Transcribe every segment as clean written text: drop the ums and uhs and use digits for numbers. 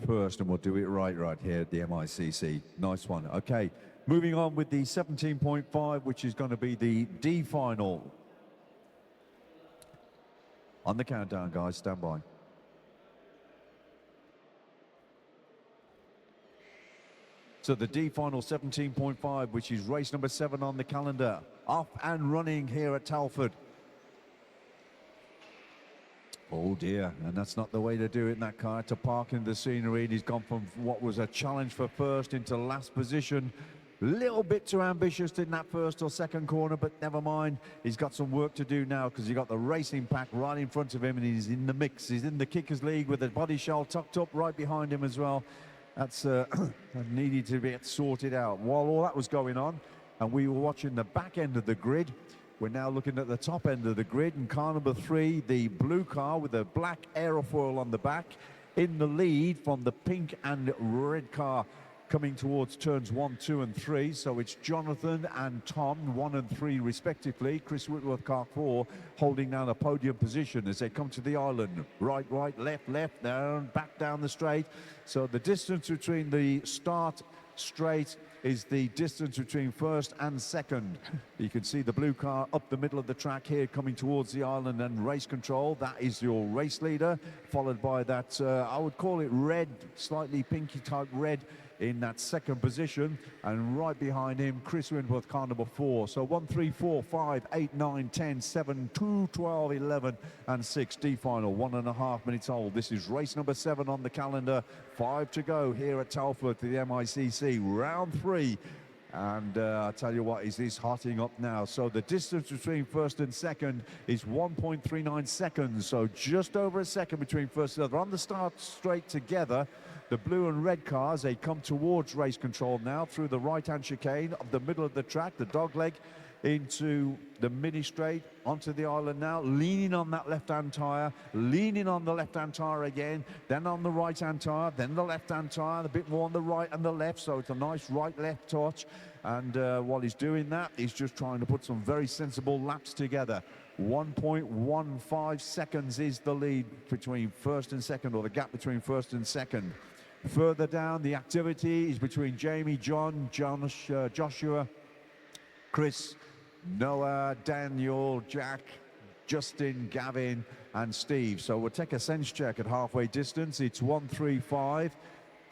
first, and we'll do it right here at the MICC. Nice one. Okay, moving on with the 17.5, which is going to be the D final. On the countdown, guys, stand by. So the D final 17.5, which is race number 7 on the calendar, off and running here at Telford. Oh dear, and that's not the way to do it in that car, to park in the scenery. And he's gone from what was a challenge for first into last position. Little bit too ambitious in that first or second corner, but never mind. He's got some work to do now because he's got the racing pack right in front of him and he's in the mix. He's in the Kickers League with the body shell tucked up right behind him as well. That's needed to be sorted out. While all that was going on and we were watching the back end of the grid, we're now looking at the top end of the grid, and car number 3, the blue car with the black aerofoil on the back, in the lead from the pink and red car coming towards turns 1, 2 and 3. So it's Jonathan and Tom, 1 and 3 respectively. Kris Whitworth, car 4, holding down a podium position as they come to the island. Right, left, down, back down the straight. So the distance between the start straight is the distance between first and second. You can see the blue car up the middle of the track here coming towards the island and race control. That is your race leader, followed by that, I would call it red, slightly pinky type red in that second position, and right behind him Kris Whitworth, car number 4. So 1, 3, 4, 5, 8, 9, 10, 7, 2, 12, 11 and 6. D final, 1.5 minutes old. This is race number 7 on the calendar. 5 to go here at Telford to the MICC, round 3. And I tell you what, is this hotting up now. So the distance between first and second is 1.39 seconds. So just over a second between first and other. On the start straight together, the blue and red cars, they come towards race control now through the right-hand chicane of the middle of the track, the dog leg into the mini straight onto the island now, leaning on that left-hand tyre, leaning on the left-hand tyre again, then on the right-hand tyre, then the left-hand tyre, a bit more on the right and the left, so it's a nice right-left touch. And while he's doing that, he's just trying to put some very sensible laps together. 1.15 seconds is the lead between first and second, or the gap between first and second. Further down, the activity is between Jamie, Joshua, Kris, Noah, Daniel, Jack, Justin, Gavin and Steve. So we'll take a sense check at halfway distance. It's 1, 3, 5,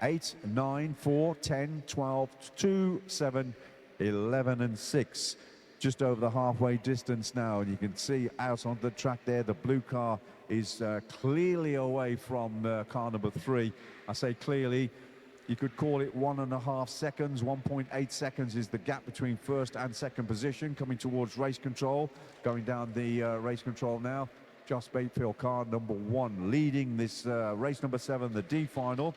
8, 9, 4, 10, 12, 2, 7, 11 and 6. Just over the halfway distance now, and you can see out on the track there, the blue car is clearly away from car number 3. I say clearly, you could call it 1.5 seconds. 1.8 seconds is the gap between first and second position, coming towards race control. Going down the race control now, Josh Batefield, car number 1, leading this race number 7, the D final.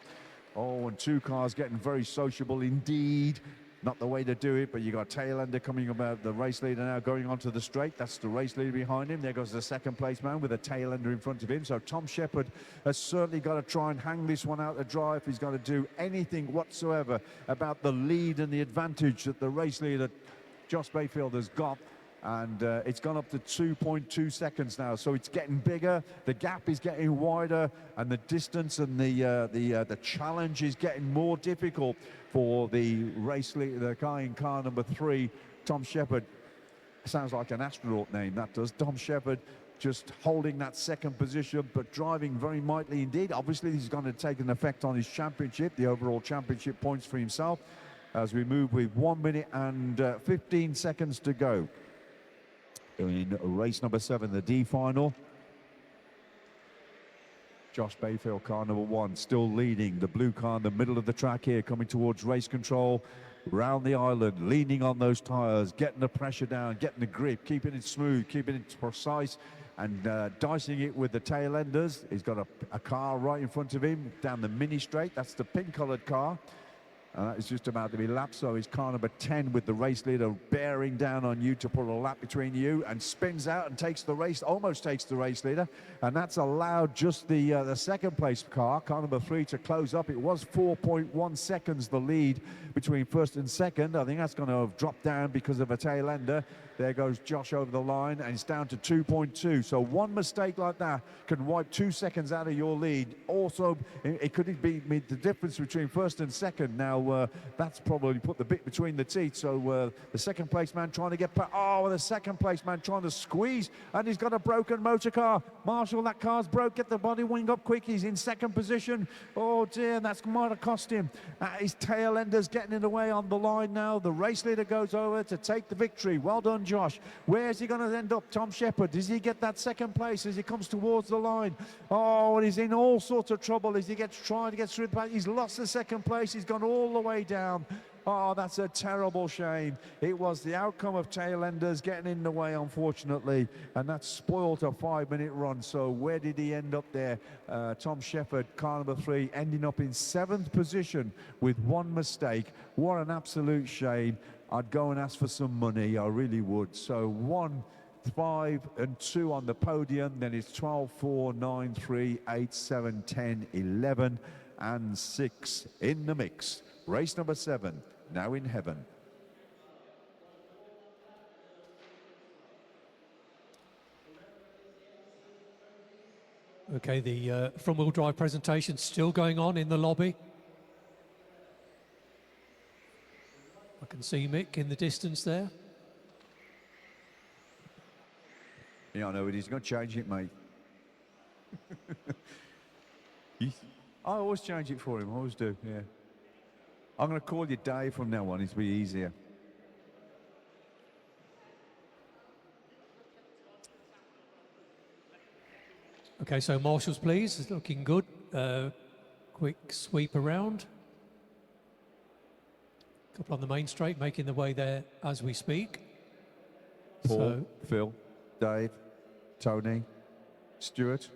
Oh, and 2 cars getting very sociable indeed. Not the way to do it, but you got tail ender coming about the race leader now going onto the straight. That's the race leader behind him. There goes the second place man with a tail ender in front of him. So Tom Shepherd has certainly got to try and hang this one out to dry if he's going to do anything whatsoever about the lead and the advantage that the race leader Josh Bayfield has got. And it's gone up to 2.2 seconds now, so it's getting bigger, the gap is getting wider, and the distance and the challenge is getting more difficult for the race leader, the guy in car number 3, Tom Shepherd. Sounds like an astronaut name, that does. Tom Shepherd just holding that second position, but driving very mightily indeed. Obviously, he's going to take an effect on his championship, the overall championship points for himself, as we move with 1 minute and 15 seconds to go in race number 7, the D final. Josh Bayfield, car number 1, still leading. The blue car in the middle of the track here, coming towards race control, round the island, leaning on those tyres, getting the pressure down, getting the grip, keeping it smooth, keeping it precise, and dicing it with the tail enders. He's got a car right in front of him down the mini straight. That's the pink-coloured car. That is just about to be lapped, so it's car number 10 with the race leader bearing down on you to put a lap between you, and spins out and takes the race, almost takes the race leader, and that's allowed just the second place car number 3, to close up. It was 4.1 seconds the lead between first and second. I think that's going to have dropped down because of a tail ender. There goes Josh over the line, and it's down to 2.2. So one mistake like that can wipe 2 seconds out of your lead. Also, it could be the difference between first and second. Now, that's probably put the bit between the teeth. So the second place man trying to get past. Oh, the second place man trying to squeeze, and he's got a broken motor car. Marshall, that car's broke. Get the body wing up quick. He's in second position. Oh dear, that's might have cost him. His tail ender's getting in the way on the line now. The race leader goes over to take the victory. Well done, Josh. Where's he going to end up? Tom Shepherd, does he get that second place as he comes towards the line? Oh, and he's in all sorts of trouble as he trying to get through the back. He's lost the second place. He's gone all the way down. Oh, that's a terrible shame. It was the outcome of tail enders getting in the way, unfortunately, and that spoiled a 5-minute run. So where did he end up there? Tom Shepherd, car number 3, ending up in 7th position with one mistake. What an absolute shame. I'd go and ask for some money, I really would. So 1, 5 and 2 on the podium, then it's 12, 4, 9, 3, 8, 7, 10, 11 and 6 in the mix. Race number 7, now in heaven. Okay, the front-wheel drive presentation still going on in the lobby. I can see Mick in the distance there. Yeah, I know it. He's going to change it, mate. I always change it for him. I always do, yeah. I'm going to call you Dave from now on. It'll be easier. Okay, so marshals, please. It's looking good. Quick sweep around. Couple on the main straight, making the way there as we speak. Paul, Phil, Dave, Tony, Stuart.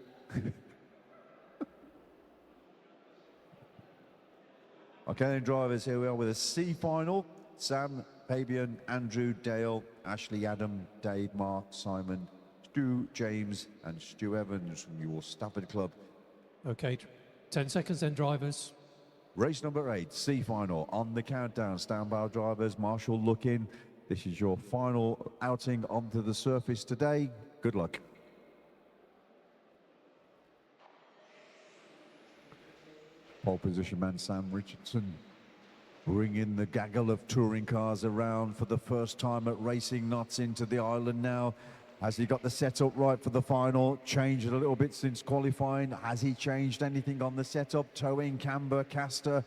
Okay, then drivers, here we are with a C final. Sam, Fabian, Andrew, Dale, Ashley, Adam, Dave, Mark, Simon, Stu, James and Stu Evans from your Stafford Club. Okay, 10 seconds then, drivers. Race number 8, C final on the countdown. Stand by, drivers. Marshall, look in. This is your final outing onto the surface today. Good luck. Pole position man Sam Richardson bringing the gaggle of touring cars around for the first time at Racing Knots into the island now. Has he got the setup right for the final? Changed a little bit since qualifying. Has he changed anything on the setup? Towing, camber, caster,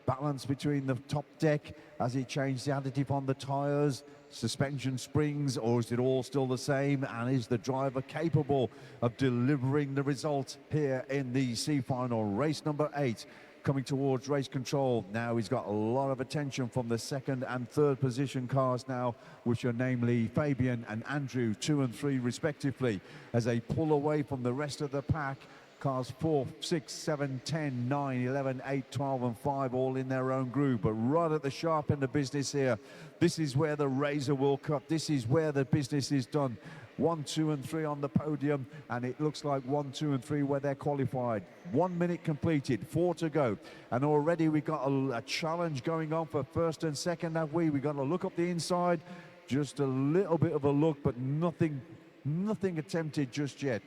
balance between the top deck. Has he changed the additive on the tyres? Suspension springs, or is it all still the same? And is the driver capable of delivering the result here in the C final? Race number 8 coming towards race control. Now he's got a lot of attention from the second and third position cars now, which are namely Fabian and Andrew, 2 and 3 respectively, as they pull away from the rest of the pack. Cars 4, 6, 7, 10, 9, 11, 8, 12 and 5 all in their own groove, but right at the sharp end of business here. This is where the razor will cut. This is where the business is done. 1, 2 and 3 on the podium, and it looks like 1, 2 and 3 where they're qualified. 1 minute completed, 4 to go, and already we got a challenge going on for first and second, have we? We got to look up the inside, just a little bit of a look, but nothing attempted just yet.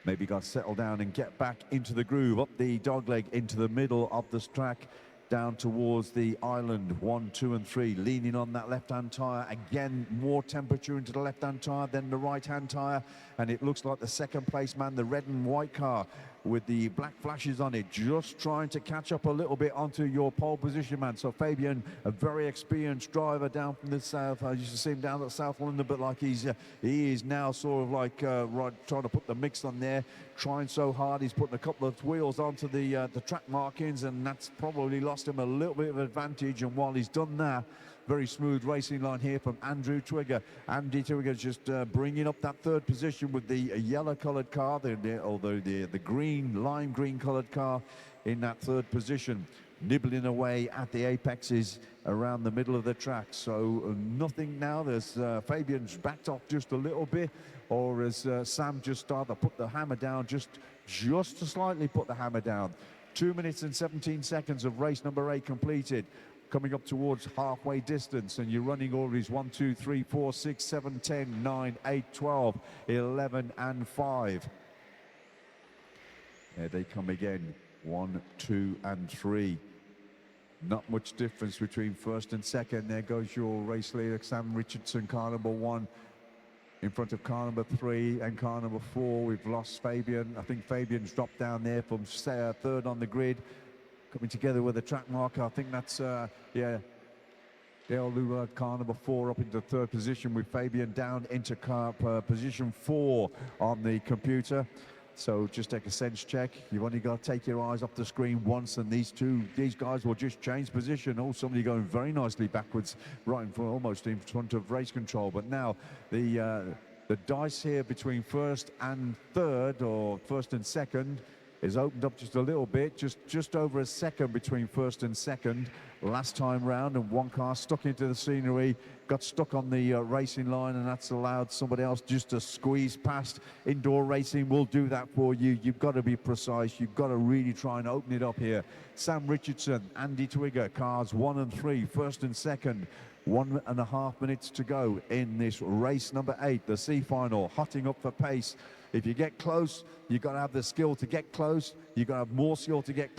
Maybe got to settle down and get back into the groove, up the dogleg into the middle of this track, down towards the island. 1, 2 and 3, leaning on that left-hand tyre. Again, more temperature into the left-hand tyre than the right-hand tyre, and it looks like the second place man, the red and white car with the black flashes on it, just trying to catch up a little bit onto your pole position man. So Fabian, a very experienced driver down from the south. I used to see him down at South London, but like he is now sort of like right, trying to put the mix on there, trying so hard. He's putting a couple of wheels onto the track markings, and that's probably lost him a little bit of advantage. And while he's done that, very smooth racing line here from Andrew Twigger. Andy Twigger just bringing up that third position with the yellow-coloured car, although the green, lime green-coloured car in that third position, nibbling away at the apexes around the middle of the track. So nothing now. There's Fabian's backed off just a little bit, or as Sam just started to put the hammer down, just to slightly put the hammer down. 2 minutes and 17 seconds of race number 8 completed. coming up towards halfway distance, and your running order is 1, 2, 3, 4, 6, 7, 10, 9, 8, 12, 11, and 5. There they come again. 1, 2, and 3. Not much difference between first and second. There goes your race leader, Sam Richardson, car number 1, in front of car number 3 and car number 4. We've lost Fabian. I think Fabian's dropped down there from third on the grid, coming together with a track marker. I think that's, yeah, Dale Lula, car number 4, up into third position, with Fabian down into car position 4 on the computer. So just take a sense check. You've only got to take your eyes off the screen once, and these guys will just change position. Oh, somebody going very nicely backwards, right in front, almost in front of race control. But now the dice here between first and third, or first and second, is opened up just a little bit, just over a second between first and second last time round, and one car stuck into the scenery, got stuck on the racing line, and that's allowed somebody else just to squeeze past. Indoor racing will do that for you. You've got to be precise. You've got to really try and open it up here. Sam Richardson, Andy Twigger, cars 1 and 3, first and second. 1.5 minutes to go in this race number 8, the C final, hotting up for pace. If you get close, you've got to have the skill to get close. You've got to have more skill to get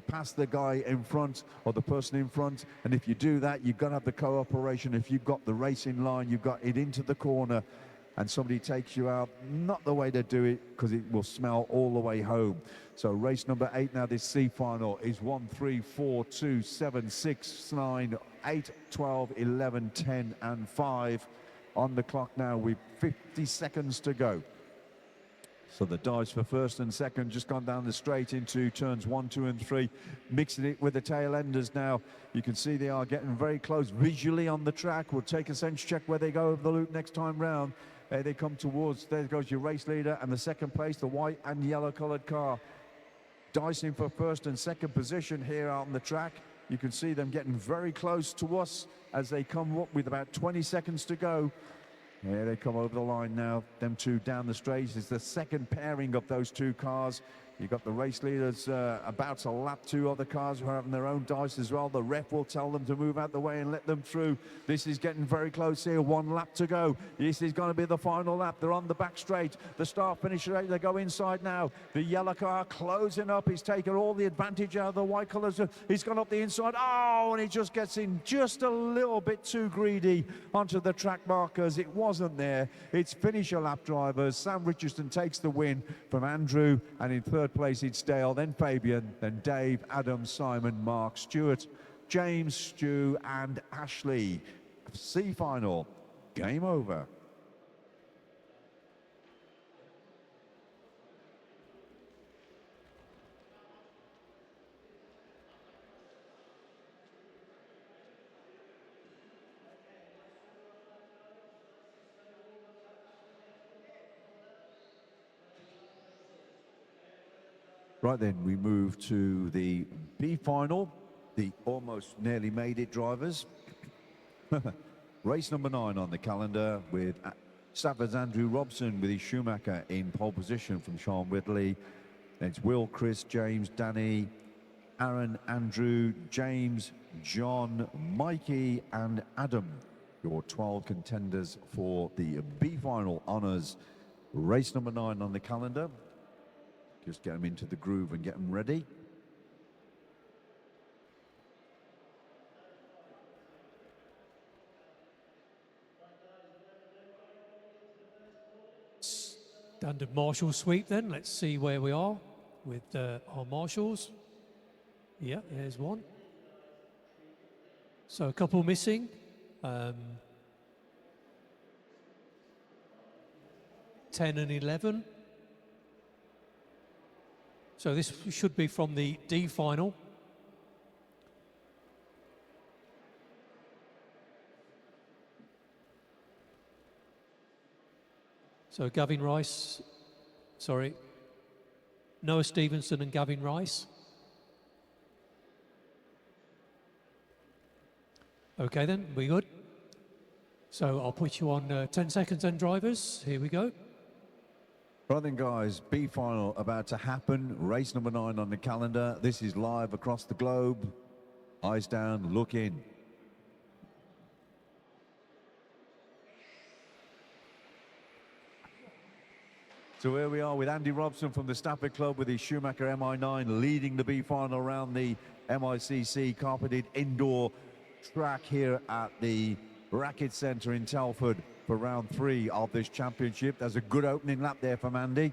past the guy in front, or the person in front. And if you do that, you've got to have the cooperation. If you've got the racing line, you've got it into the corner, and somebody takes you out, not the way to do it, because it will smell all the way home. So race number 8 now, this C final, is 1, 3, 4, 2, 7, 6, 9, 8, 12, 11, 10, and 5 on the clock now, with 50 seconds to go. So the dives for first and second just gone down the straight into turns 1, 2, and 3, mixing it with the tail enders now. You can see they are getting very close visually on the track. We'll take a sense check where they go over the loop next time round. They come towards, there goes your race leader, and the second place, the white and yellow coloured car, dicing for first and second position here out on the track. You can see them getting very close to us as they come up with about 20 seconds to go. Here they come over the line now, them two down the straight. It's the second pairing of those two cars. You've got the race leaders about to lap 2 other cars who are having their own dice as well. The ref will tell them to move out the way and let them through. This is getting very close here. 1 lap to go. This is going to be the final lap. They're on the back straight. The start-finish rate, they go inside now. The yellow car closing up. He's taken all the advantage out of the white colours. He's gone up the inside. Oh, and he just gets in just a little bit too greedy onto the track markers. It wasn't there. It's finisher lap drivers. Sam Richardson takes the win from Andrew, and in third place it's Dale, then Fabian, then Dave, Adam, Simon, Mark, Stuart, James, Stu, and Ashley. C final, game over. Right then, we move to the B final, the almost nearly made it drivers. Race number 9 on the calendar, with Stafford's Andrew Robson with his Schumacher in pole position from Sean Whitley. Then it's Will, Chris, James, Danny, Aaron, Andrew, James, John, Mikey, and Adam. Your 12 contenders for the B final honours. Race number 9 on the calendar. Just get them into the groove and get them ready. Standard marshal sweep then. Let's see where we are with our marshals. Yeah, there's one. So a couple missing. 10 and 11. So this should be from the D final. So Gavin Rice, sorry, Noah Stevenson and Gavin Rice. Okay then, we good? So I'll put you on 10 seconds then, drivers. Here we go. Right then, guys, B final about to happen. Race number 9 on the calendar. This is live across the globe. Eyes down, look in. So here we are with Andy Robson from the Stafford Club with his Schumacher MI9 leading the B final around the MICC carpeted indoor track here at the Racket Centre in Telford for round 3 of this championship. There's a good opening lap there from Andy,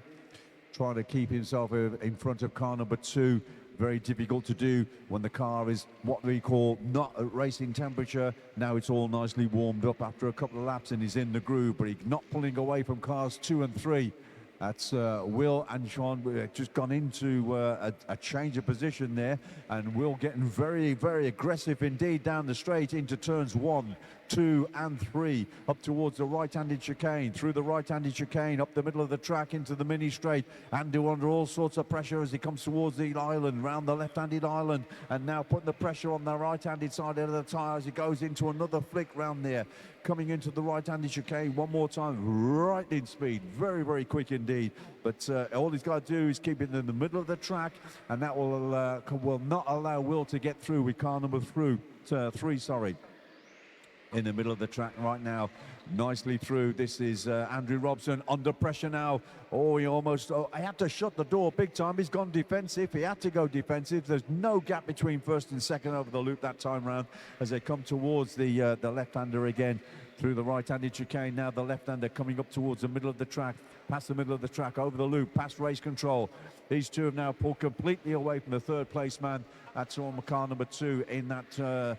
trying to keep himself in front of car number 2. Very difficult to do when the car is what we call not at racing temperature. Now it's all nicely warmed up after a couple of laps and he's in the groove, but he's not pulling away from cars 2 and 3. That's Will and Sean just gone into a change of position there, and Will getting very, very aggressive indeed down the straight into turns 1, 2 and 3 up towards the right-handed chicane, through the right-handed chicane up the middle of the track into the mini straight. Andy under all sorts of pressure as he comes towards the island, round the left-handed island, and now putting the pressure on the right-handed side of the tyre as he goes into another flick round there, coming into the right-handed chicane one more time, right in speed, very, very quick indeed. But all he's got to do is keep it in the middle of the track, and that will not allow Will to get through with car number 3, sorry. In the middle of the track right now, nicely through. This is Andrew Robson under pressure now. Oh, he almost, I had to shut the door big time. He's gone defensive. He had to go defensive. There's no gap between first and second over the loop that time round as they come towards the left-hander again. Through the right-handed chicane now, the left-hander coming up towards the middle of the track, past the middle of the track, over the loop, past race control. These two have now pulled completely away from the third place man. That's on car number 2 in that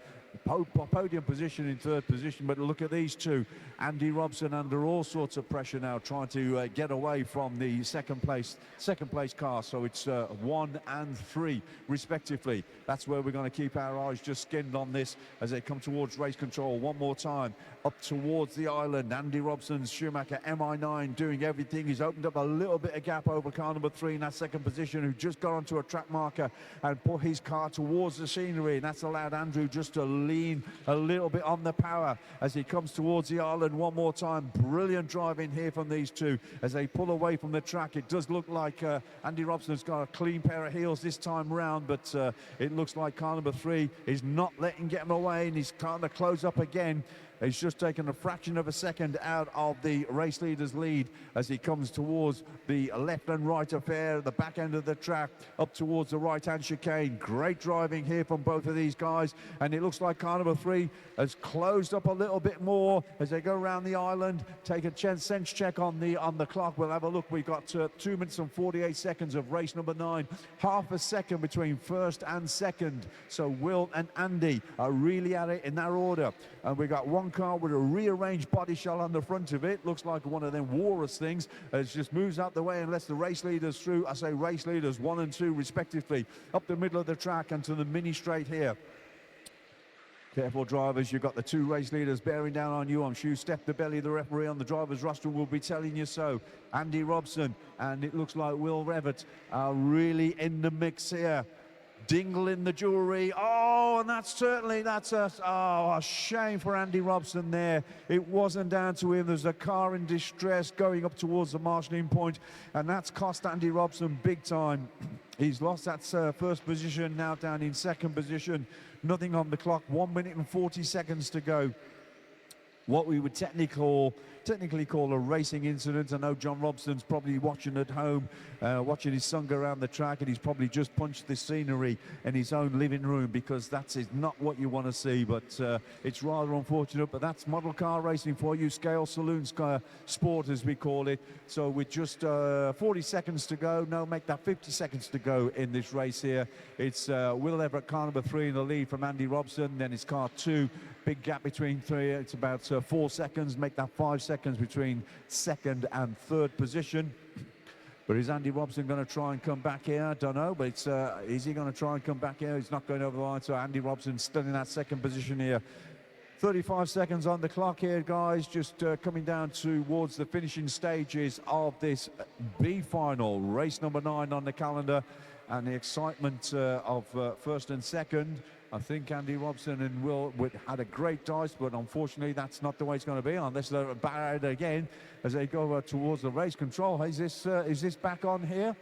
podium position, in third position. But look at these two, Andy Robson under all sorts of pressure now, trying to get away from the second place car. So it's 1 and 3 respectively. That's where we're going to keep our eyes just skinned on this as they come towards race control one more time up towards the island. Andy Robson's Schumacher MI9 doing everything. He's opened up a little bit of gap over car number 3 in that second position, who just got onto a track marker and put his car towards the scenery, and that's allowed Andrew just to lean a little bit on the power as he comes towards the island one more time. Brilliant driving here from these two as they pull away from the track. It does look like Andy Robson's got a clean pair of heels this time round, but it looks like car number 3 is not letting get him away, and he's trying to close up again. He's just taken a fraction of a second out of the race leader's lead as he comes towards the left and right affair at the back end of the track, up towards the right-hand chicane. Great driving here from both of these guys, and it looks like car number 3 has closed up a little bit more as they go around the island. Take a sense check on the clock. We'll have a look. We've got 2 minutes and 48 seconds of race number 9. Half a second between first and second. So Will and Andy are really at it in that order. And we got one car with a rearranged body shell on the front of it. Looks like one of them walrus things. It just moves out the way and lets the race leaders through. I say race leaders 1 and 2 respectively, up the middle of the track and to the mini straight here. Careful drivers, you've got the 2 race leaders bearing down on you. I'm sure Steph the belly, the referee on the driver's roster, will be telling you so. Andy Robson and it looks like Will Revett are really in the mix here. Dingle in the jewellery. Oh, and that's a shame for Andy Robson there. It wasn't down to him. There's a car in distress going up towards the marshalling point, and that's cost Andy Robson big time. He's lost that first position, now down in second position. Nothing on the clock, 1 minute and 40 seconds to go. What we would technically call a racing incident. I know John Robson's probably watching at home, watching his son go around the track, and he's probably just punched the scenery in his own living room, because that is not what you want to see. But it's rather unfortunate, but that's model car racing for you, scale saloon sport as we call it. So with just 40 seconds to go, no, make that 50 seconds to go in this race here. It's Will Everett, car number 3 in the lead from Andy Robson, then it's car 2. Big gap between 3, it's about 4 seconds, make that 5 seconds between second and third position. But is Andy Robson going to try and come back here? I don't know, but it's, is he going to try and come back here? He's not going over the line, so Andy Robson still in that second position here. 35 seconds on the clock here, guys, just coming down towards the finishing stages of this B final, race number 9 on the calendar, and the excitement of first and second. I think Andy Robson and Will had a great dice, but unfortunately that's not the way it's going to be unless they're barred again as they go towards the race control. Is this back on here?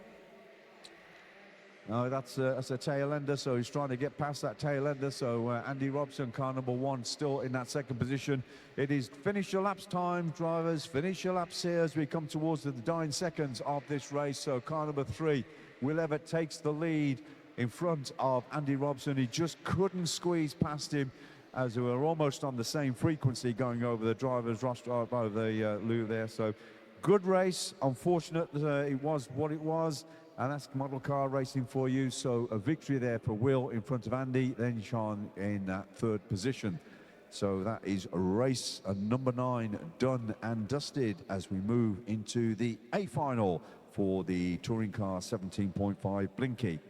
No, that's a tail ender, so he's trying to get past that tail ender. So Andy Robson, car number 1, still in that second position. It is finish your laps time, drivers. Finish your laps here as we come towards the dying seconds of this race. So car number 3, Will Everett, takes the lead in front of Andy Robson. He just couldn't squeeze past him as we were almost on the same frequency going over the driver's roster, over the loo there. So good race. Unfortunate it was what it was. And that's model car racing for you. So a victory there for Will in front of Andy, then Sean in that 3rd position. So that is race number 9 done and dusted as we move into the A final for the touring car 17.5 Blinky.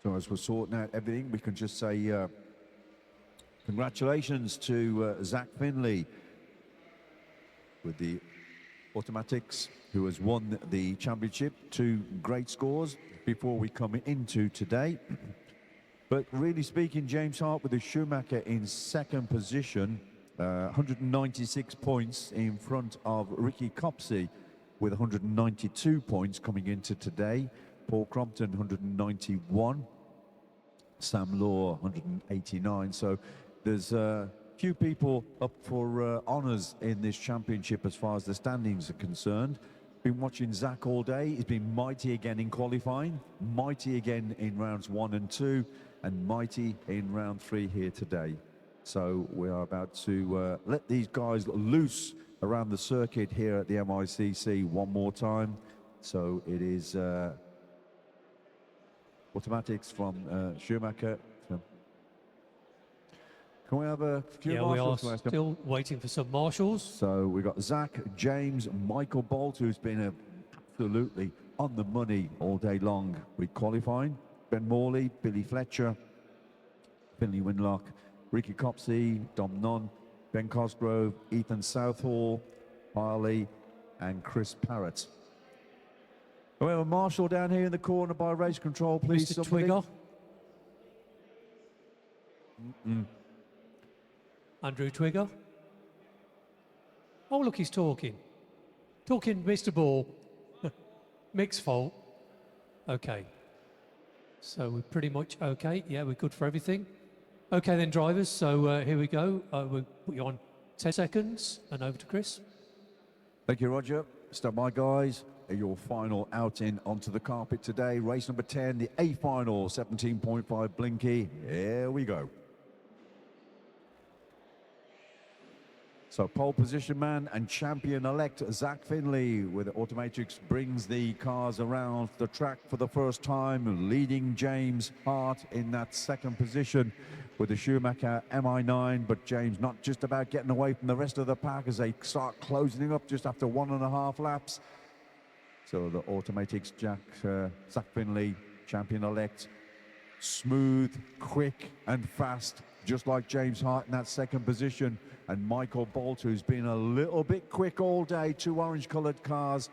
So as we're sorting out everything, we can just say congratulations to Zach Finley with the automatics, who has won the championship. 2 great scores before we come into today. But really speaking, James Hart with the Schumacher in 2nd position, 196 points in front of Ricky Copsey with 192 points coming into today. Paul Crompton, 191. Sam Law, 189. So there's a few people up for honours in this championship as far as the standings are concerned. Been watching Zach all day. He's been mighty again in qualifying, mighty again in rounds 1 and 2, and mighty in round 3 here today. So we are about to let these guys loose around the circuit here at the MICC one more time. So it is automatics from Schumacher. So can we have a few marshals? We are still waiting for some marshals. So we've got Zach, James, Michael Bolt, who's been absolutely on the money all day long with qualifying. Ben Morley, Billy Fletcher, Finley Winlock, Ricky Copsey, Dom Nunn, Ben Cosgrove, Ethan Southall, Harley, and Chris Parrott. We have a marshal down here in the corner by race control, please. Mr. Twigger. Andrew Twigger. Oh, look, he's talking. Talking, Mr. Ball. Mick's fault. Okay. So we're pretty much okay. Yeah, we're good for everything. Okay then, drivers. So here we go. We'll put you on 10 seconds and over to Chris. Thank you, Roger. Stand by, guys. Your final outing onto the carpet today. Race number 10, the A final, 17.5 Blinky. Here we go. So pole position man and champion-elect Zach Finley with Automatrix brings the cars around the track for the first time, leading James Hart in that 2nd position with the Schumacher MI9, but James not just about getting away from the rest of the pack as they start closing up just after 1.5 laps. So the Automatics Zach Finley, champion-elect, smooth, quick and fast, just like James Hart in that 2nd position. And Michael Bolt, who's been a little bit quick all day, 2 orange-coloured cars,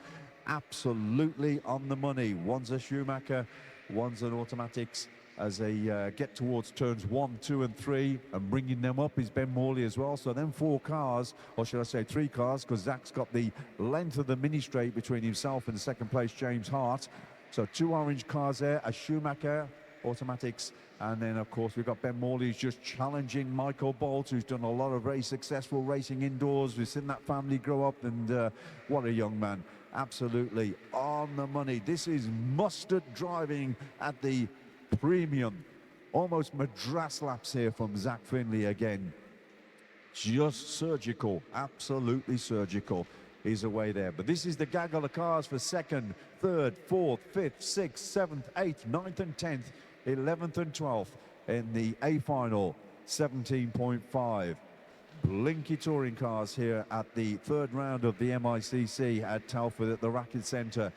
absolutely on the money. One's a Schumacher, one's an Automatics. As they get towards turns 1, 2 and 3, and bringing them up is Ben Morley as well. So then 4 cars, or should I say 3 cars, because Zach's got the length of the mini straight between himself and 2nd place James Hart. So 2 orange cars there, a Schumacher, Automatics, and then of course we've got Ben Morley who's just challenging Michael Bolt, who's done a lot of very successful racing indoors. We've seen that family grow up, and what a young man. Absolutely on the money. This is mustard driving at the premium, almost Madras laps here from Zach Finley again. Just surgical, absolutely surgical. He's away there. But this is the gaggle of cars for 2nd, 3rd, 4th, 5th, 6th, 7th, 8th, 9th and 10th, 11th and 12th in the A final 17.5 Blinky touring cars here at the 3rd round of the MICC at Telford at the Racket Centre.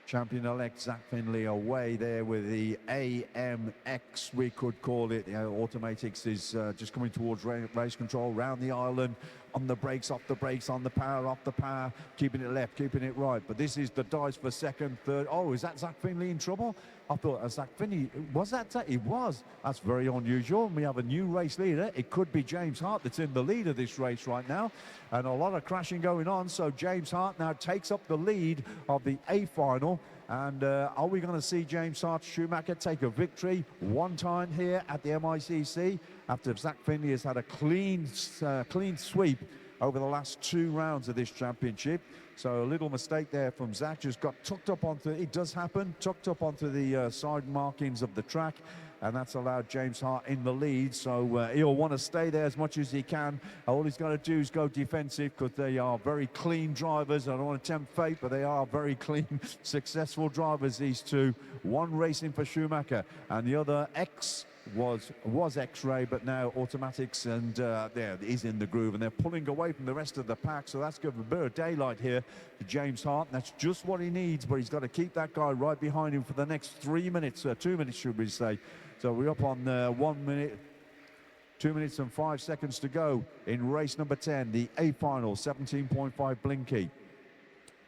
Champion-elect Zach Finley away there with the AMX, we could call it. Automatics is just coming towards race control, round the island, on the brakes, off the brakes, on the power, off the power, keeping it left, keeping it right. But this is the dice for 2nd, 3rd. Oh, is that Zach Finley in trouble? I thought, Zach Finney, was that? It was. That's very unusual. We have a new race leader. It could be James Hart that's in the lead of this race right now. And a lot of crashing going on. So James Hart now takes up the lead of the A final. And are we going to see James Hart Schumacher take a victory one time here at the MICC after Zach Finley has had a clean sweep over the last 2 rounds of this championship? So a little mistake there from Zach, just got tucked up onto, it does happen, tucked up onto the side markings of the track, and that's allowed James Hart in the lead. So he'll want to stay there as much as he can. All he's got to do is go defensive, because they are very clean drivers. I don't want to tempt fate, but they are very clean, successful drivers, these two. One racing for Schumacher, and the other was X-Ray, but now Automatics, and there he's in the groove, and they're pulling away from the rest of the pack. So that's given a bit of daylight here to James Hart, and that's just what he needs. But he's got to keep that guy right behind him for the next 3 minutes, 2 minutes should we say. So we're up on 1 minute, 2 minutes and 5 seconds to go in race number 10, the A final, 17.5 Blinky.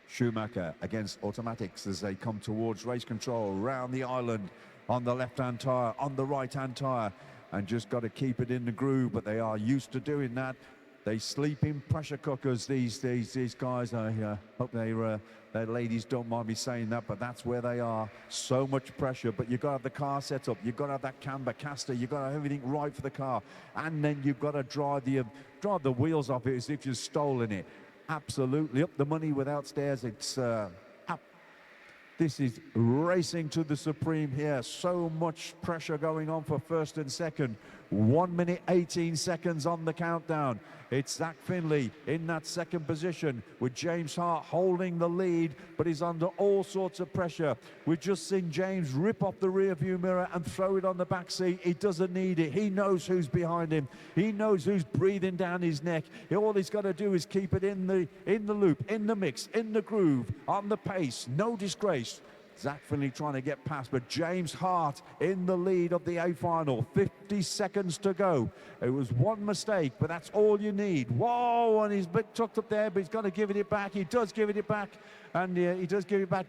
Schumacher against Automatics as they come towards race control around the island, on the left-hand tyre, on the right-hand tyre, and just got to keep it in the groove. But they are used to doing that. They sleep in pressure cookers these days, these guys. I hope their ladies don't mind me saying that, but that's where they are. So much pressure, but you've got to have the car set up. You've got to have that camber caster. You've got to have everything right for the car. And then you've got to drive the wheels off it as if you've stolen it. Absolutely up the money without stairs. It's this is racing to the supreme here. So much pressure going on for first and second. 1 minute 18 seconds on the countdown. It's Zach Finley in that second position, with James Hart holding the lead, but he's under all sorts of pressure. We've just seen James rip off the rear view mirror and throw it on the back seat. He doesn't need it. He knows who's behind him. He knows who's breathing down his neck. All he's got to do is keep it in the loop, in the mix, in the groove, on the pace. No disgrace. Zach Finley trying to get past, but James Hart in the lead of the A final. 50 seconds to go. It was one mistake, but that's all you need. Whoa, and he's a bit tucked up there, but he's got to give it back. He does give it back, and he does give it back.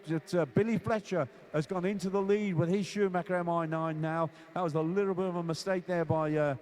Billy Fletcher has gone into the lead with his Schumacher MI9 now. That was a little bit of a mistake there by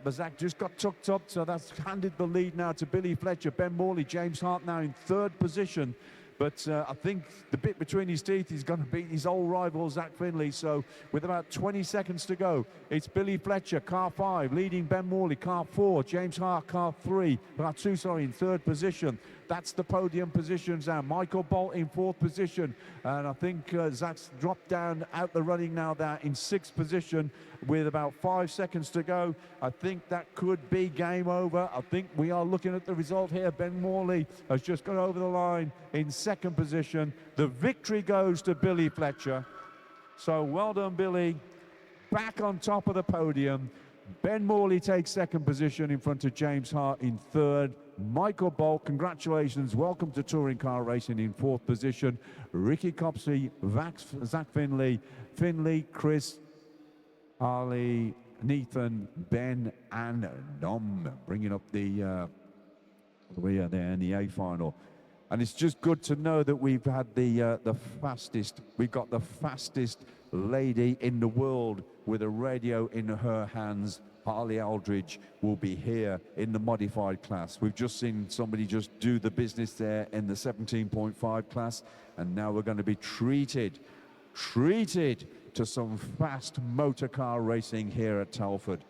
Zach. Just got tucked up, so that's handed the lead now to Billy Fletcher. Ben Morley, James Hart now in third position. But I think the bit between his teeth, he's going to beat his old rival, Zach Finley. So with about 20 seconds to go, it's Billy Fletcher, car 5, leading Ben Morley, car 4, James Hart, car 2, in third position. That's the podium positions now. Michael Bolt in fourth position. And I think Zach's dropped down out the running now there in sixth position with about 5 seconds to go. I think that could be game over. I think we are looking at the result here. Ben Morley has just got over the line in second position. The victory goes to Billy Fletcher. So well done, Billy. Back on top of the podium. Ben Morley takes second position in front of James Hart in third. Michael Bolt, congratulations. Welcome to touring car racing in fourth position. Ricky Copsey, Zach Finley, Kris, Ali, Nathan, Ben, and Nom, bringing up the we are there in the A final. And it's just good to know that we've had we've got the fastest lady in the world with a radio in her hands. Harley Aldridge will be here in the modified class. We've just seen somebody just do the business there in the 17.5 class, and now we're going to be treated to some fast motor car racing here at Telford.